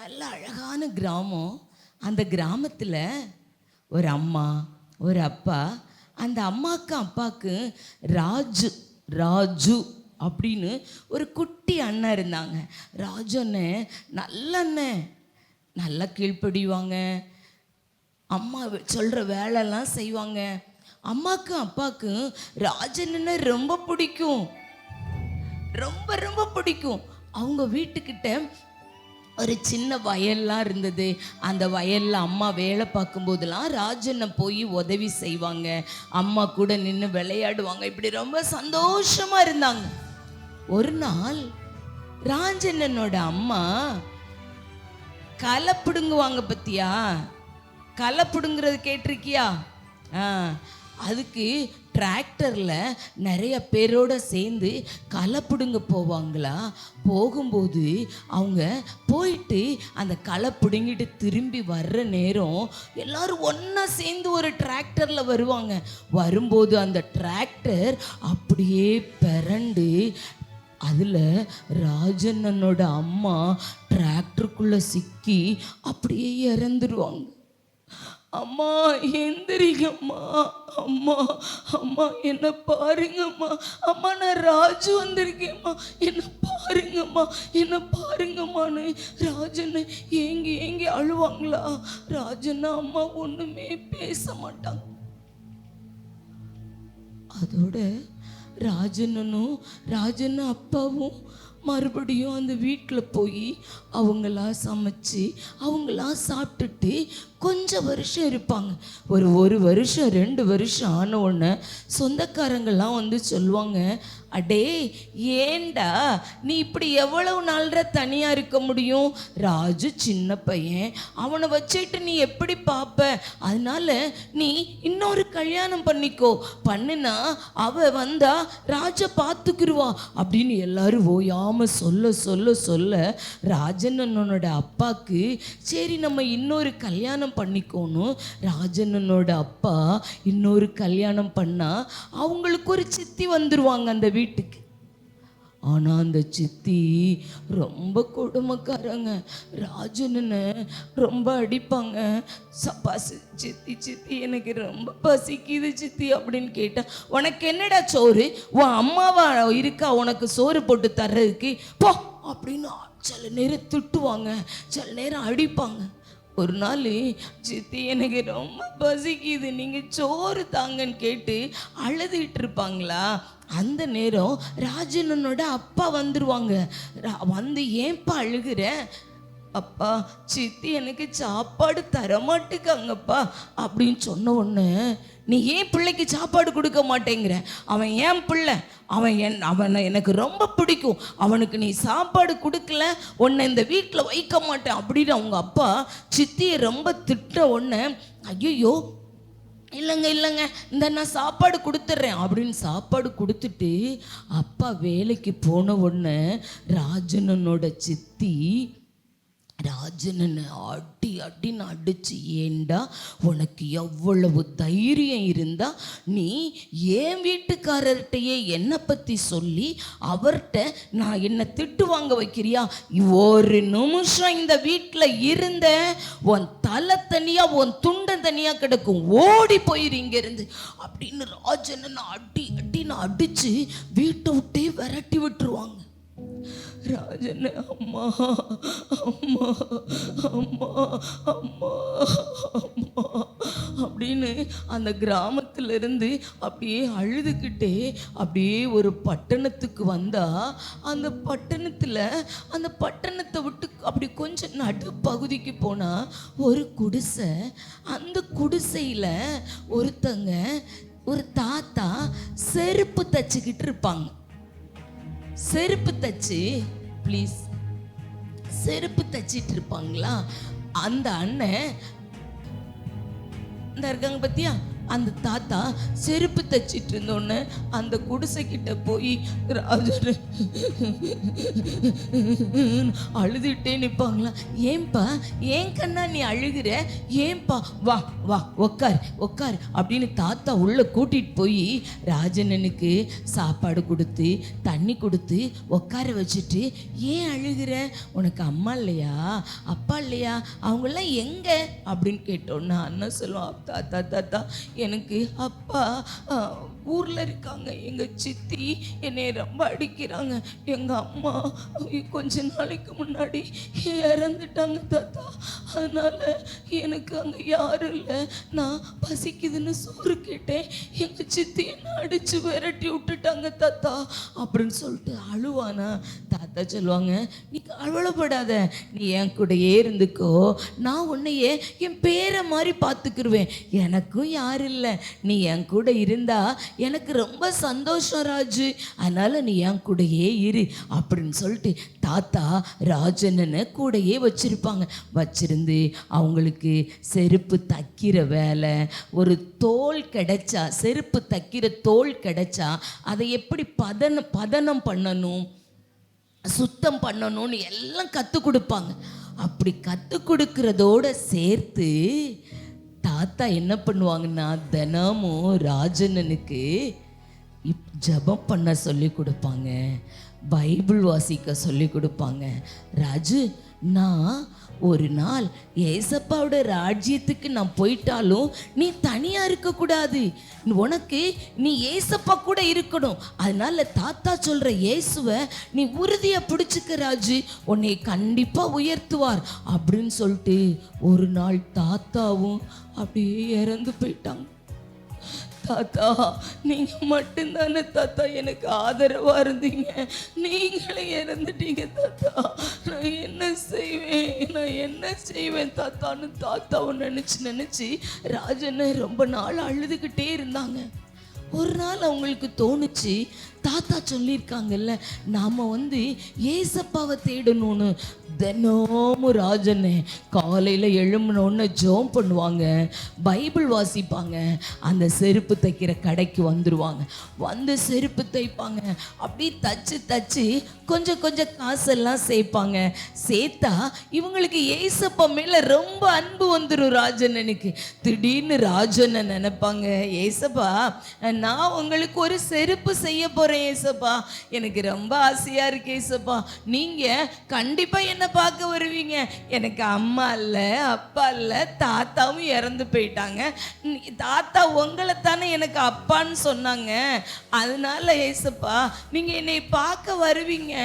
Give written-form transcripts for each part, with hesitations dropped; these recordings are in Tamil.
நல்ல அழகான கிராமம். அந்த கிராமத்தில் ஒரு அம்மா ஒரு அப்பா. அந்த அம்மாவுக்கு அப்பாவுக்கு ராஜு ராஜு அப்படின்னு ஒரு குட்டி அண்ணன் இருந்தாங்க. ராஜு அண்ணன் நல்ல அண்ணன், நல்லா கீழ்ப்படிவாங்க, அம்மா சொல்கிற வேலைலாம் செய்வாங்க. அம்மாவுக்கும் அப்பாவுக்கும் ராஜண்ணனை ரொம்ப பிடிக்கும், ரொம்ப ரொம்ப பிடிக்கும். அவங்க வீட்டுக்கிட்ட ஒரு சின்ன வயல்லாம் இருந்தது. அந்த வயலில் அம்மா வேலை பார்க்கும்போதெல்லாம் ராஜண்ணன் போய் உதவி செய்வாங்க, அம்மா கூட நின்று விளையாடுவாங்க. இப்படி ரொம்ப சந்தோஷமாக இருந்தாங்க. ஒரு நாள் ராஜண்ணனோட அம்மா களை பிடுங்குவாங்க பத்தியா? களை பிடுங்குறது கேட்டிருக்கியா? அதுக்கு டிராக்டரில் நிறைய பேரோட சேர்ந்து களை பிடுங்க போவாங்களா. போகும்போது அவங்க போயிட்டு அந்த களை பிடுங்கிட்டு திரும்பி வர்ற நேரம் எல்லாரும் ஒன்றா சேர்ந்து ஒரு டிராக்டரில் வருவாங்க. வரும்போது அந்த டிராக்டர் அப்படியே பிறண்டு அதில் ராஜண்ணனோட அம்மா டிராக்டருக்குள்ளே சிக்கி அப்படியே இறந்துருவாங்க. அம்மா எந்திரிங்கம்மா, அம்மா அம்மா என்ன பாருங்கம்மா, அம்மா நான் ராஜு வந்திருக்கேம்மா, என்ன பாருங்கம்மா, என்ன பாருங்கம்மான்னு ராஜண்ண ஏங்கி ஏங்கி அழுவாங்களா. ராஜண்ணா அம்மா ஒன்றுமே பேச மாட்டாங்க. அதோட ராஜண்ணனும் ராஜண்ண அப்பாவும் மறுபடியும் அந்த வீட்டில் போய் அவங்களா சமைச்சு அவங்களா சாப்பிட்டுட்டு கொஞ்சம் வருஷம் இருப்பாங்க. ஒரு வருஷம் 2 வருஷம் ஆன உடனே சொந்தக்காரங்கள்லாம் வந்து சொல்லுவாங்க, அடே ஏண்டா நீ இப்படி எவ்வளவு நாள்ற தனியாக இருக்க முடியும்? ராஜு சின்ன பையன், அவனை வச்சுட்டு நீ எப்படி பார்ப்ப? அதனால நீ இன்னொரு கல்யாணம் பண்ணிக்கோ, பண்ணுனா அவ வந்தா ராஜா பார்த்துக்குருவா அப்படின்னு எல்லாரும் ஓயாம சொல்ல சொல்ல சொல்ல ராஜண்ணனோட அப்பாவுக்கு சரி நம்ம இன்னொரு கல்யாணம் பண்ணிக்கோணும். ராஜண்ணனோட அப்பா இன்னொரு கல்யாணம் பண்ணா அவங்களுக்கு ஒரு சித்தி வந்துருவாங்க அந்த வீட்டுக்கு. ஆனால் அந்த சித்தி ரொம்ப கொடுமைக்காரங்க. ராஜண்ணனை ரொம்ப அடிப்பாங்க. சித்தி சித்தி எனக்கு ரொம்ப பசிக்குது சித்தி அப்படின்னு கேட்டா, உனக்கு என்னடா சோறு? உன் அம்மாவா இருக்கா உனக்கு சோறு போட்டு தர்றதுக்கு? போ அப்படின்னு சில நேரம் திட்டுவாங்க, சில நேரம் அடிப்பாங்க. ஒரு நாள் சித்தி எனக்கு ரொம்ப பசிக்குது, நீங்கள் சோறு தாங்கன்னு கேட்டு அழுதுகிட்டு இருப்பாங்களா. அந்த நேரம் ராஜண்ணனோட அப்பா வந்துடுவாங்க. வந்து ஏன்பா அழுகிற? அப்பா சித்தி எனக்கு சாப்பாடு தரமாட்டுக்காங்கப்பா அப்படின்னு சொன்ன உடனே, நீ ஏன் பிள்ளைக்கு சாப்பாடு கொடுக்க மாட்டேங்கிற? அவன் ஏன் பிள்ளை, அவனை எனக்கு ரொம்ப பிடிக்கும், அவனுக்கு நீ சாப்பாடு கொடுக்கல உன்னை இந்த வீட்டில் வைக்க மாட்டேன் அப்படின்னு அவங்க அப்பா சித்தியை ரொம்ப திட்ட உடனே, ஐயோ இல்லைங்க இந்த நான் சாப்பாடு கொடுத்துட்றேன் அப்படின்னு சாப்பாடு கொடுத்துட்டு அப்பா வேலைக்கு போன உடனே ராஜண்ணனோட சித்தி ராஜண்ணனை அடி அடின்னு அடிச்சு, ஏண்டா உனக்கு எவ்வளவு தைரியம் இருந்தா நீ என் வீட்டுக்காரர்கிட்டையே என்னை பற்றி சொல்லி அவர்கிட்ட நான் என்னை திட்டு வாங்க வைக்கிறியா? ஒரு நிமிஷம் இந்த வீட்டில் இருந்த உன் தலை தனியாக உன் துண்டை தனியாக கிடக்கும், ஓடி போயிரு இங்கேருந்து அப்படின்னு ராஜண்ணனை அடி அடின்னு அடித்து வீட்டை விட்டே விரட்டி விட்டுருவாங்க. ராஜண்ண அம்மா அம்மா அம்மா அம்மா அம்மா அப்படின்னு அந்த கிராமத்திலிருந்து அப்படியே அழுதுகிட்டே அப்படியே ஒரு பட்டணத்துக்கு வந்தா, அந்த பட்டணத்தை விட்டு அப்படி கொஞ்சம் நடு பகுதிக்கு போனா ஒரு குடிசை. அந்த குடிசையில் ஒரு தாத்தா செருப்பு தச்சுக்கிட்டு இருப்பாங்க. செருப்பு தச்சு ப்ளீஸ் செருப்பு தச்சிட்டு இருப்பாங்களா. அந்த அண்ணன் இந்த இருக்காங்க பத்தியா, அந்த தாத்தா செருப்பு தைச்சிட்டு இருந்தோன்னு அந்த குடிசை கிட்ட போய் ராஜன் அழுதுகிட்டே நிற்பாங்களா. ஏன்பா, ஏன் கண்ணா நீ அழுகிற, ஏன்பா, வா வா உக்கார் உக்கார் அப்படின்னு தாத்தா உள்ள கூட்டிட்டு போய் ராஜனனுக்கு சாப்பாடு கொடுத்து தண்ணி கொடுத்து உட்கார வச்சுட்டு, ஏன் அழுகிற, உனக்கு அம்மா இல்லையா, அப்பா இல்லையா, அவங்கெல்லாம் எங்க அப்படின்னு கேட்டோன்னா அண்ணன் சொல்லுவான், தாத்தா தாத்தா எனக்கு அப்பா ஊரில் இருக்காங்க, எங்கள் சித்தி என்னை ரொம்ப அடிக்கிறாங்க, எங்கள் அம்மா கொஞ்ச நாளைக்கு முன்னாடி இறந்துட்டாங்க தாத்தா, அதனால் எனக்கு அங்கே யாரும் இல்லை, நான் பசிக்குதுன்னு சோறு கேட்டேன், எங்கள் சித்தி என்னை அடித்து விரட்டி விட்டுட்டாங்க தாத்தா அப்படின்னு சொல்லிட்டு அழுவானா. தாத்தா சொல்லுவாங்க, நீ கவலைப்படாத, நீ என் கூடயே இருந்துக்கோ, நான் உன்னையே என் பேரை மாதிரி பார்த்துக்கிருவேன், எனக்கும் யாரும் இல்லை, நீ என் கூட இருந்தா எனக்கு ரொம்ப சந்தோஷம் ராஜு, அதனால நீ என் கூடயே இரு அப்படின்னு சொல்லிட்டு தாத்தா ராஜனனை கூடயே வச்சிருப்பாங்க. வச்சிருந்து அவங்களுக்கு செருப்பு தைக்கிற வேலை, ஒரு தோல் கிடைச்சா, செருப்பு தைக்கிற தோல் கிடைச்சா அதை எப்படி பதனம் பண்ணணும், சுத்தம் பண்ணணும்னு எல்லாம் கற்றுக் கொடுப்பாங்க. அப்படி கற்றுக் கொடுக்கறதோட சேர்த்து தாத்தா என்ன பண்ணுவாங்கன்னா, தினமும் ராஜனனுக்கு ஜெபம் பண்ண சொல்லி கொடுப்பாங்க, பைபிள் வாசிக்க சொல்லி கொடுப்பாங்க. ராஜு, நான் ஒரு நாள் ஏசப்பாவோட ராஜ்யத்துக்கு நான் போயிட்டாலும் நீ தனியாக இருக்கக்கூடாது, உனக்கு நீ ஏசப்பா கூட இருக்கணும், அதனால தாத்தா சொல்கிற இயேசுவை நீ உறுதியாக பிடிச்சிக்க ராஜு, உன்னை கண்டிப்பாக உயர்த்துவார் அப்படின்னு சொல்லிட்டு ஒரு நாள் தாத்தாவும் அப்படியே இறந்து போயிட்டாங்க. தாத்தா, நீங்கள் மட்டும்தானே தாத்தா எனக்கு ஆதரவாக இருந்தீங்க, நீங்களே இறந்துட்டீங்க தாத்தா, நான் என்ன செய்வேன் தாத்தான்னு தாத்தாவை நினச்சி ராஜனை ரொம்ப நாள் அழுதுகிட்டே இருந்தாங்க. ஒரு நாள் அவங்களுக்கு தோணுச்சு, தாத்தா சொல்லியிருக்காங்கல்ல நாம் ஏசப்பாவை தேடணும்னு. தினமும் ராஜனே காலையில் எழும்பினோன்னு ஜெபம் பண்ணுவாங்க, பைபிள் வாசிப்பாங்க, அந்த செருப்பு தைக்கிற கடைக்கு வந்துடுவாங்க, வந்து செருப்பு தைப்பாங்க, அப்படி தச்சு கொஞ்சம் காசெல்லாம் சேர்ப்பாங்க. சேர்த்தா இவங்களுக்கு ஏசப்பா மேலே ரொம்ப அன்பு வந்துடும் ராஜனனுக்கு. திடீர்னு ராஜனை நினைப்பாங்க, ஏசப்பா நான் உங்களுக்கு ஒரு செருப்பு செய்ய போகிறேன் ஏசப்பா, எனக்கு ரொம்ப ஆசையாக இருக்கு ஏசப்பா, நீங்கள் கண்டிப்பாக என்ன பார்க்க வருவீங்க, எனக்கு அம்மா இல்லை அப்பா இல்லை, தாத்தாவும் இறந்து போயிட்டாங்க, தாத்தா உங்களை தானே எனக்கு அப்பான்னு சொன்னாங்க, அதனால ஏசப்பா நீங்கள் என்னை பார்க்க வருவீங்க,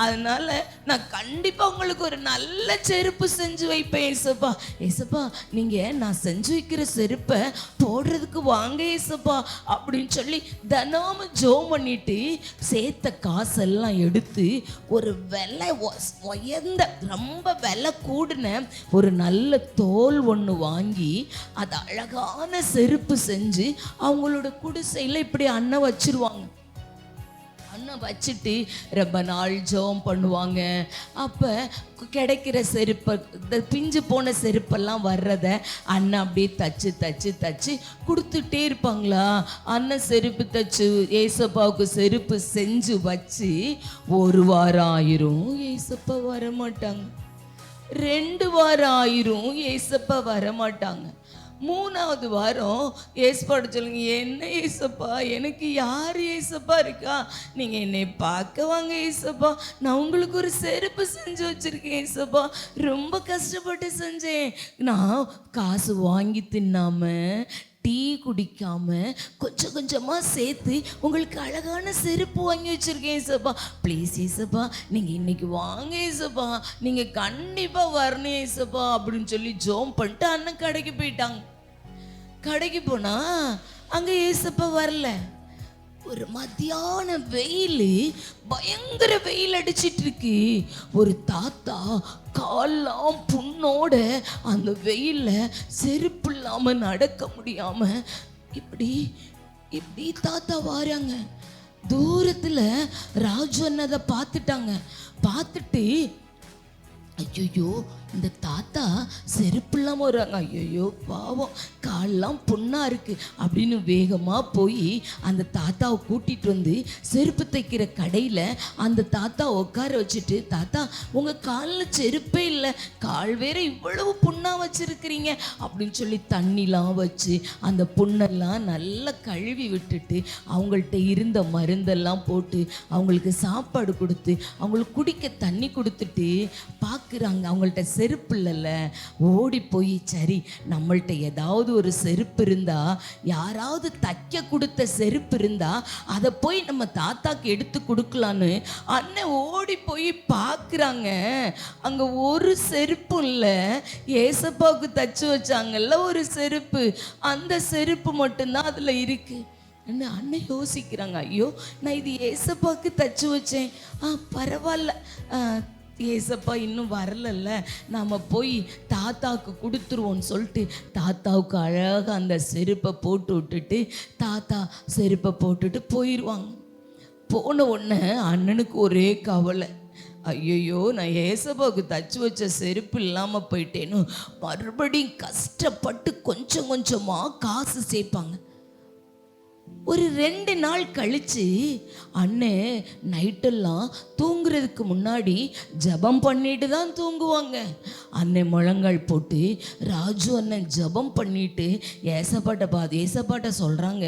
அதனால நான் கண்டிப்பாக உங்களுக்கு ஒரு நல்ல செருப்பு செஞ்சு வைப்பேன் ஏசப்பா, ஏசப்பா நீங்கள் நான் செஞ்சு வைக்கிற செருப்பை போடுறதுக்கு வாங்க ஏசப்பா அப்படின்னு சொல்லி தினமும் ஜெபம் பண்ணிட்டு சேர்த்த காசெல்லாம் எடுத்து ஒரு விலை உயர்ந்த ரொம்ப விலை கூடின ஒரு நல்ல தோல் ஒன்று வாங்கி அதை அழகான செருப்பு செஞ்சு அவங்களோட குடிசையில் இப்படி அண்ணன் வச்சிருவாங்க. அண்ணன் வச்சுட்டு ரொம்ப நாள் ஜெபம் பண்ணுவாங்க. அப்போ கிடைக்கிற செருப்பை, இந்த பிஞ்சு போன செருப்பெல்லாம் வர்றத அண்ணன் அப்படியே தச்சு கொடுத்துட்டே இருப்பாங்களா. அண்ணன் செருப்பு தச்சு ஏசப்பாவுக்கு செருப்பு செஞ்சு வச்சு ஒரு வாரம் ஆயிரும், ஏசப்பா வரமாட்டாங்க. 2 வாரம் ஆயிரும், ஏசப்பா வரமாட்டாங்க. 3வது வாரம் ஏசப்பாட்ட சொல்லுங்க, என்ன ஏசப்பா எனக்கு யார் ஏசப்பா இருக்கா, நீங்கள் என்னை பார்க்க வாங்க ஏசப்பா, நான் உங்களுக்கு ஒரு செருப்பு செஞ்சு வச்சுருக்கேன் ஏசப்பா, ரொம்ப கஷ்டப்பட்டு செஞ்சேன், நான் காசு வாங்கி தின்னாமல் டீ குடிக்காம கொஞ்சமாக சேர்த்து உங்களுக்கு அழகான செருப்பு வாங்கி வச்சுருக்கேன் ஏசப்பா, ப்ளீஸ் ஏசப்பா நீங்கள் இன்னைக்கு வாங்க ஏசப்பா, நீங்கள் கண்டிப்பாக வரணும் ஏசப்பா அப்படின்னு சொல்லி ஜெபம் பண்ணிட்டு அண்ணன் கடைக்கு போயிட்டாங்க. கடைக்கு போனால் அங்கே ஏசப்பா வரல. ஒரு மத்தியான வெயில், பயங்கர வெயில் அடிச்சிட்டு இருக்கு. ஒரு தாத்தா கால்லாம் புண்ணோட அந்த வெயிலில் செருப்பு இல்லாமல் நடக்க முடியாமல் இப்படி தாத்தா வாராங்க. தூரத்தில் ராஜு அண்ணதை பார்த்துட்டாங்க. பார்த்துட்டு ஐயோ இந்த தாத்தா செருப்பு இல்லாமல் வர்றாங்க, ஐயோ பாவம் காலெல்லாம் புண்ணா இருக்கு அப்படின்னு வேகமாக போய் அந்த தாத்தாவை கூட்டிகிட்டு வந்து செருப்பு தைக்கிற கடையில் அந்த தாத்தா உட்கார வச்சுட்டு, தாத்தா உங்கள் காலில் செருப்பே இல்லை, கால் வேற இவ்வளவு புண்ணாக வச்சுருக்கிறீங்க அப்படின்னு சொல்லி தண்ணிலாம் வச்சு அந்த புண்ணெல்லாம் நல்லா கழுவி விட்டுட்டு அவங்கள்ட்ட இருந்த மருந்தெல்லாம் போட்டு அவங்களுக்கு சாப்பாடு கொடுத்து அவங்களுக்கு குடிக்க தண்ணி கொடுத்துட்டு பார்க்குறாங்க. அவங்கள்ட்ட செருப்பு இல்லைல்ல, ஓடி போய் சரி நம்மள்ட்ட ஏதாவது ஒரு செருப்பு இருந்தா, யாராவது தைக்க கொடுத்த செருப்பு இருந்தா அதை போய் நம்ம தாத்தாக்கு எடுத்து கொடுக்கலான்னு அண்ணன் ஓடி போய் பார்க்குறாங்க. அங்கே ஒரு செருப்பு இல்லை, ஏசப்பாவுக்கு தச்சு வச்சாங்கல்ல ஒரு செருப்பு, அந்த செருப்பு மட்டும்தான் அதில் இருக்கு. அண்ணன் யோசிக்கிறாங்க, ஐயோ நான் இது ஏசப்பாவுக்கு தச்சு வச்சேன், பரவாயில்ல ஏசப்பா இன்னும் வரலல்ல, நாம் போய் தாத்தாவுக்கு கொடுத்துருவோன்னு சொல்லிட்டு தாத்தாவுக்கு அழகாக அந்த செருப்பை போட்டு விட்டுட்டு தாத்தா செருப்பை போட்டுட்டு போயிடுவாங்க. போன உடனே அண்ணனுக்கு ஒரே கவலை, ஐயோ நான் ஏசப்பாவுக்கு தச்சு வச்ச செருப்பு இல்லாமல் போயிட்டேன்னு மறுபடியும் கஷ்டப்பட்டு கொஞ்சம் கொஞ்சமாக காசு சேர்ப்பாங்க. ஒரு 2 நாள் கழிச்சு அண்ணே நைட்டெல்லாம் தூங்குறதுக்கு முன்னாடி ஜபம் பண்ணிட்டு தான் தூங்குவாங்க. அண்ணன் முழங்கால் போட்டு ராஜு அண்ணன் ஜபம் பண்ணிட்டு ஏசப்பாட்ட சொல்கிறாங்க,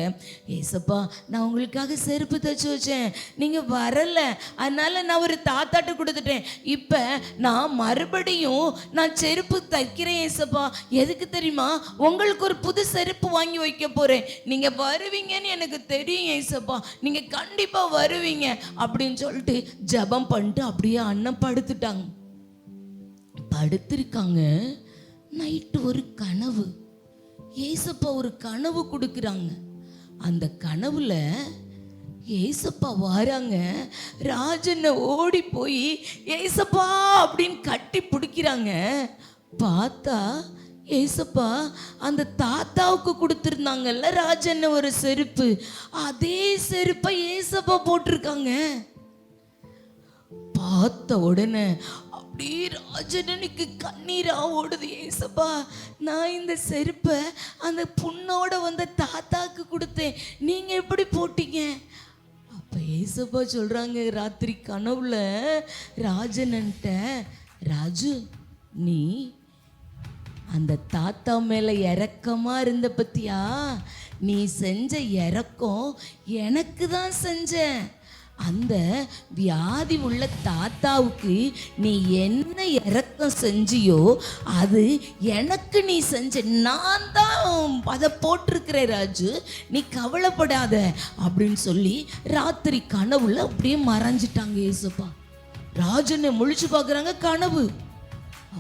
ஏசப்பா நான் உங்களுக்காக செருப்பு தைச்சு வச்சேன், நீங்கள் வரலை, அதனால் நான் ஒரு தாத்தாட்ட கொடுத்துட்டேன், இப்போ நான் மறுபடியும் நான் செருப்பு தைக்கிறேன் ஏசப்பா, எதுக்கு தெரியுமா, உங்களுக்கு ஒரு புது செருப்பு வாங்கி வைக்க போகிறேன், நீங்கள் வருவீங்கன்னு எனக்கு தெரியும் ஏசப்பா, நீங்க கண்டிப்பா வருவீங்க அப்படின்னு சொல்லிட்டு ஜெபம் பண்ணிட்டு அப்படியே அண்ணன் படுத்திருக்காங்க. நைட்டு ஒரு கனவு, ஏசப்பா ஒரு கனவு கொடுக்குறாங்க. அந்த கனவுல ஏசப்பா வராங்க. ராஜனை ஓடி போய் ஏசப்பா அப்படின்னு கட்டி பிடிக்கிறாங்க. பார்த்தா ஏசப்பா அந்த தாத்தாவுக்கு கொடுத்துருந்தாங்கல்ல ராஜன் ஒரு செருப்பு, அதே செருப்பை ஏசப்பா போட்டிருக்காங்க. பார்த்த உடனே அப்படியே ராஜனுக்கு கண்ணீரா ஓடுது. ஏசப்பா நான் இந்த செருப்பை அந்த புண்ணோட வந்த தாத்தாவுக்கு கொடுத்தேன், நீங்க எப்படி போட்டீங்க? அப்ப ஏசப்பா சொல்றாங்க ராத்திரி கனவுல ராஜன்ட்ட, ராஜு நீ அந்த தாத்தா மேலே இரக்கமாக இருந்த பத்தியா, நீ செஞ்ச இரக்கம் எனக்கு தான் செஞ்சேன். அந்த வியாதி உள்ள தாத்தாவுக்கு நீ என்ன இரக்கம் செஞ்சியோ அது எனக்கு நீ செஞ்ச, நான் தான் அதை போட்டிருக்கிறேன் ராஜு, நீ கவலைப்படாத அப்படின்னு சொல்லி ராத்திரி கனவுல அப்படியே மறைஞ்சிட்டாங்க ஏசப்பா. ராஜனை முழிச்சு பார்க்குறாங்க, கனவு.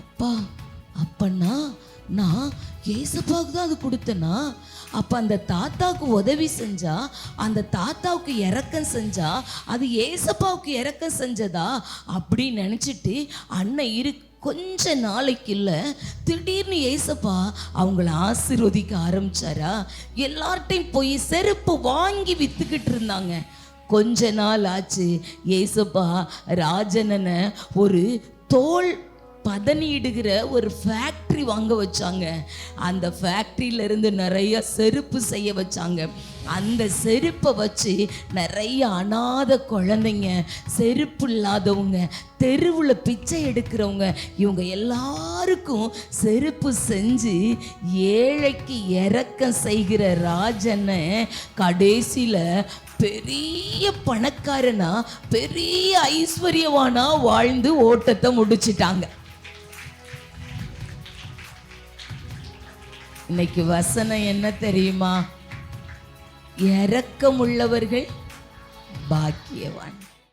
அப்பா அப்பன்னா நான் ஏசப்பாவுக்கு தான் அது கொடுத்தேனா, அப்போ அந்த தாத்தாவுக்கு உதவி செஞ்சா, அந்த தாத்தாவுக்கு இரக்கம் செஞ்சா அது ஏசப்பாவுக்கு இரக்கம் செஞ்சதா அப்படின்னு நினச்சிட்டு அண்ணன் கொஞ்ச நாளைக்கு இல்லை திடீர்னு ஏசப்பா அவங்கள ஆசீர்வதிக்க ஆரம்பிச்சாரா. எல்லார்ட்டையும் போய் செருப்பு வாங்கி வித்துக்கிட்டு இருந்தாங்க. கொஞ்ச நாள் ஆச்சு, ஏசப்பா ராஜனனை ஒரு தோல் பதனிடுகிற ஒரு ஃபேக்ட்ரி வாங்க வச்சாங்க. அந்த ஃபேக்ட்ரியிலேருந்து நிறைய செருப்பு செய்ய வச்சாங்க. அந்த செருப்பை வச்சு நிறைய அனாதை குழந்தைங்க, செருப்பு இல்லாதவங்க, தெருவில் பிச்சை எடுக்கிறவங்க, இவங்க எல்லாருக்கும் செருப்பு செஞ்சு ஏழைக்கு இரக்கம் செய்கிற ராஜனை கடைசியில் பெரிய பணக்காரனா பெரிய ஐஸ்வர்யவானா வாழ்ந்து ஓட்டத்தை முடிச்சிட்டாங்க. இன்னைக்கு வசனம் என்ன தெரியுமா? இரக்கமுள்ளவர்கள் பாக்கியவான்.